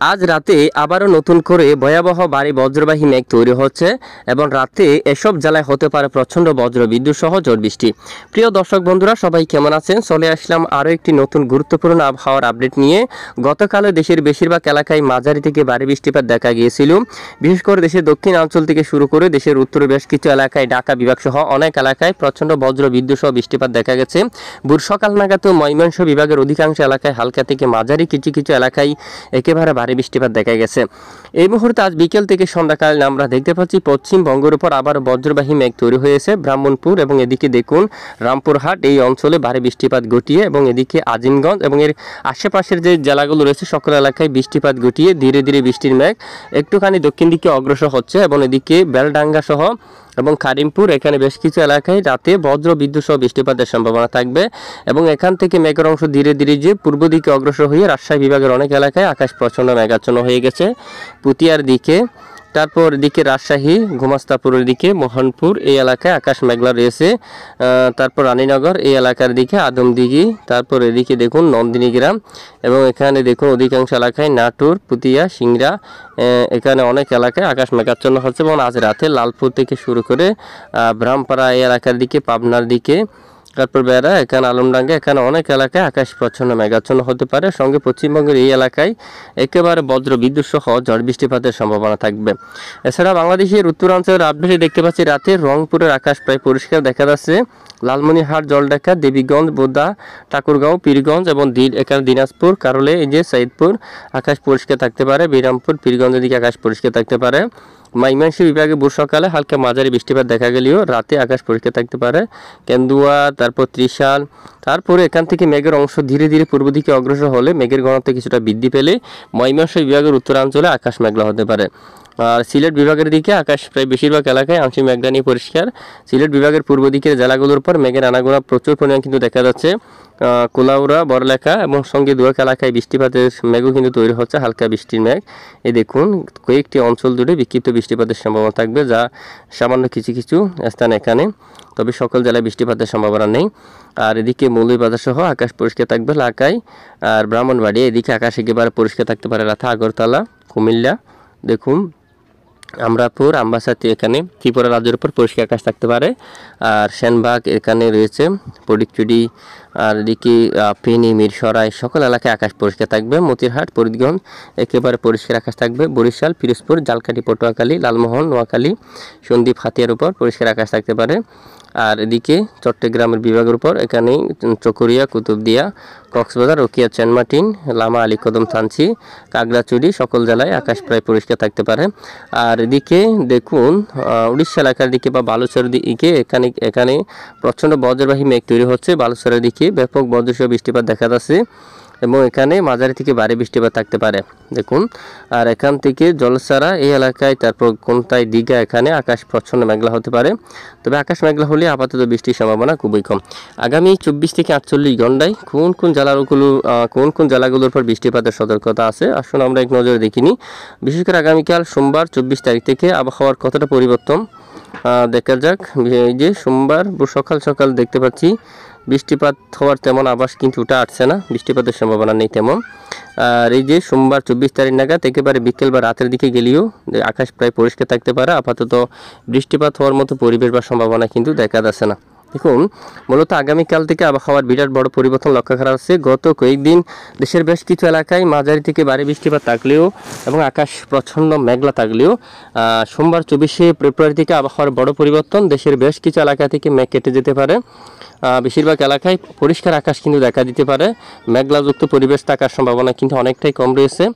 আজ রাতে আবারও নতুন করে ভয়াবহ ভারী বজ্রবাহী মেঘ তৈরি হচ্ছে এবং রাতে এসব জেলায় হতে পারে প্রচণ্ড বজ্রবিদ্যুৎ সহ ঝড় বৃষ্টি। প্রিয় দর্শক বন্ধুরা, সবাই কেমন আছেন? চলে আসলাম আরও একটি নতুন গুরুত্বপূর্ণ আবহাওয়ার আপডেট নিয়ে। গতকালে দেশের বেশিরভাগ এলাকায় মাঝারি থেকে ভারী বৃষ্টিপাত দেখা গিয়েছিল। বিশেষ করে দেশের দক্ষিণাঞ্চল থেকে শুরু করে দেশের উত্তরে বেশ কিছু এলাকায়, ঢাকা বিভাগ সহ অনেক এলাকায় প্রচণ্ড বজ্রবিদ্যুৎ সহ বৃষ্টিপাত দেখা গেছে। ভোর সকাল নাগাদ ময়মনসিংহ বিভাগের অধিকাংশ এলাকায় হালকা থেকে মাঝারি, কিছু কিছু এলাকায় একেবারে ভারী বৃষ্টিপাত দেখা গেছে। এই মুহূর্তে আজ বিকেল থেকে সন্ধ্যাকালে আমরা দেখতে পাচ্ছি পশ্চিমবঙ্গের উপর আবার বজ্রবাহী মেঘ তৈরি হয়েছে। ব্রাহ্মণপুর এবং এদিকে দেখুন রামপুরহাট এই অঞ্চলে ভারী বৃষ্টিপাত ঘটিয়ে এবং এদিকে আজিমগঞ্জ এবং এর আশেপাশের যে জেলাগুলো রয়েছে সকল এলাকায় বৃষ্টিপাত ঘটিয়ে ধীরে ধীরে বৃষ্টির মেঘ একটুখানি দক্ষিণ দিকে অগ্রসর হচ্ছে এবং এদিকে বেলডাঙ্গা সহ এবং কারিমপুর এখানে বেশ কিছু এলাকায় রাতে বজ্র বিদ্যুৎ সহ বৃষ্টিপাতের সম্ভাবনা থাকবে এবং এখান থেকে মেঘের অংশ ধীরে ধীরে যে পূর্ব দিকে অগ্রসর হয়ে রাজশাহী বিভাগের অনেক এলাকায় আকাশ প্রচণ্ড মেঘাচ্ছন্ন হয়ে গেছে। পুতিয়ার দিকে, তারপর এদিকে রাজশাহী গোমাস্তাপুরের দিকে মোহনপুর এই এলাকায় আকাশ মেঘলা রয়েছে। তারপর রানীনগর এই এলাকার দিকে আদমদিঘি, তারপর এদিকে দেখুন নন্দিনী গ্রাম এবং এখানে দেখুন অধিকাংশ এলাকায় নাটোর, পুতিয়া, সিংড়া এখানে অনেক এলাকায় আকাশ মেঘাচ্ছন্ন হচ্ছে এবং আজ রাতে লালপুর থেকে শুরু করে ব্রাহ্মপাড়া এই এলাকার দিকে, পাবনার দিকে, তারপর বেড়া এখানে আলমডাঙ্গা এখানে অনেক এলাকায় আকাশ প্রচ্ছন্ন মেঘাচ্ছন্ন হতে পারে। সঙ্গে পশ্চিমবঙ্গের এই এলাকায় একেবারে বজ্র বিদ্যুৎ সহ ঝড় বৃষ্টিপাতের সম্ভাবনা থাকবে। এছাড়া বাংলাদেশের উত্তরাঞ্চলের আপডেটে দেখতে পাচ্ছি রাতে রংপুরের আকাশ প্রায় পরিষ্কার দেখা যাচ্ছে। লালমনিরহাট, জলঢাকা, দেবীগঞ্জ, বোদা, ঠাকুরগাঁও, পীরগঞ্জ এবং এখানে দিনাজপুর, কারলে এই যে সৈয়দপুর আকাশ পরিষ্কার থাকতে পারে। বিরামপুর, পীরগঞ্জের দিকে আকাশ পরিষ্কার থাকতে পারে। ময়মনসিংহ বিভাগে ভোর সকালে হালকা মাঝারি বৃষ্টিপাত দেখা গেলেও রাতে আকাশ পরিষ্কার থাকতে পারে। কেন্দুয়া, তারপর ত্রিশাল, তারপরে এখান থেকে মেঘের অংশ ধীরে ধীরে পূর্ব দিকে অগ্রসর হলে মেঘের ঘনত্ব কিছুটা বৃদ্ধি পেলে ময়মনসিংহ বিভাগের উত্তরাঞ্চলে আকাশ মেঘলা হতে পারে। আর সিলেট বিভাগের দিকে আকাশ প্রায় বেশিরভাগ এলাকায় আংশিক মেঘলা নিয়ে পরিষ্কার। সিলেট বিভাগের পূর্ব দিকের জেলাগুলোর উপর মেঘের আনাগোনা প্রচুর পরিমাণ কিন্তু দেখা যাচ্ছে। কোলাউড়া, বড়লেখা এবং সঙ্গে দুয়াক এলাকায় বৃষ্টিপাতের মেঘও কিন্তু তৈরি হচ্ছে, হালকা বৃষ্টির মেঘ। এই দেখুন কয়েকটি অঞ্চল জুড়ে বিক্ষিপ্ত বৃষ্টিপাতের সম্ভাবনা থাকবে, যা সামান্য কিছু কিছু স্থান এখানে, তবে সকল জেলায় বৃষ্টিপাতের সম্ভাবনা নেই। আর এদিকে মৌলভীবাজার সহ আকাশ পরিষ্কার থাকবে ঢাকায়। আর ব্রাহ্মণবাড়ি এদিকে আকাশ একেবারে পরিষ্কার থাকতে পারে রাতে। আগরতলা, কুমিল্লা দেখুন, আমরাপুর, আমবাসাতে এখানে ত্রিপুরা রাজ্যের উপর পরিষ্কার আকাশ থাকতে পারে। আর সেনবাগ এখানে রয়েছে, ফটিকছড়ি আর এদিকে ফেনী, মিরসরাই সকল এলাকায় আকাশ পরিষ্কার থাকবে। মতিরহাট, ফরিদগঞ্জ একেবারে পরিষ্কার আকাশ থাকবে। বরিশাল, পিরোজপুর, জালকাঠি, পটুয়াখালী, লালমোহন, নোয়াখালী, সন্দ্বীপ, হাতিয়ার উপর পরিষ্কার আকাশ থাকতে পারে। আর এদিকে চট্টগ্রামের বিভাগের উপর এখানে চকরিয়া, কুতুবদিয়া, কক্সবাজার, রোকিয়া, চেনমাটিন, লামা, আলীকদম, থানচি, কাগড়াছড়ি সকল জেলায় আকাশ প্রায় পরিষ্কার থাকতে পারে। আর এদিকে দেখুন উড়িষ্যা এলাকার দিকে বা বালুচরের দিকে এখানে প্রচণ্ড বজ্রবাহী মেঘ তৈরি হচ্ছে। বালুচরের দিকে ব্যাপক বজ্রসহ বৃষ্টিপাত দেখা যাচ্ছে এবং এখানে মাঝারি থেকে ভারী বৃষ্টিপাত থাকতে পারে দেখুন। আর এখান থেকে জলসারা এই এলাকায়, তারপর কোনটায় দীঘা এখানে আকাশ প্রচ্ছন্ন মেঘলা হতে পারে, তবে আকাশ মেঘলা হলে আপাতত বৃষ্টির সম্ভাবনা খুবই কম। আগামী 24 থেকে 48 ঘন্টায় কোন কোন জেলাগুলোর উপর বৃষ্টিপাতের সতর্কতা আছে আসুন আমরা এক নজরে দেখিনি। বিশেষ করে আগামীকাল সোমবার 24 তারিখ থেকে আবহাওয়ার কতটা পরিবর্তন দেখা যাক। এই যে সোমবার সকাল সকাল দেখতে পাচ্ছি বৃষ্টিপাত হওয়ার তেমন আভাস কিন্তু ওটা আসছে না, বৃষ্টিপাতের সম্ভাবনা নেই তেমন। আর এই যে সোমবার 24 তারিখ নাগাদ একেবারে বিকেল বা রাতের দিকে গেলেও আকাশ প্রায় পরিষ্কার থাকতে পারে। আপাতত বৃষ্টিপাত হওয়ার মতো পরিবেশ বা সম্ভাবনা কিন্তু দেখা যাচ্ছে না। দেখুন মূলত আগামীকাল থেকে আবহাওয়ার বিরাট বড় পরিবর্তন লক্ষ্য করা যাচ্ছে। গত কয়েকদিন দেশের বেশ কিছু এলাকায় মাঝারি থেকে ভারী বৃষ্টিপাত থাকলেও এবং আকাশ প্রচণ্ড মেঘলা থাকলেও সোমবার 24শে ফেব্রুয়ারি থেকে আবহাওয়ার বড় পরিবর্তন। দেশের বেশ কিছু এলাকা থেকে মেঘ কেটে যেতে পারে, বেশিরভাগ এলাকায় পরিষ্কার আকাশ কিন্তু দেখা দিতে পারে। মেঘলাযুক্ত পরিবেশ থাকার সম্ভাবনা কিন্তু অনেকটাই কম রয়েছে।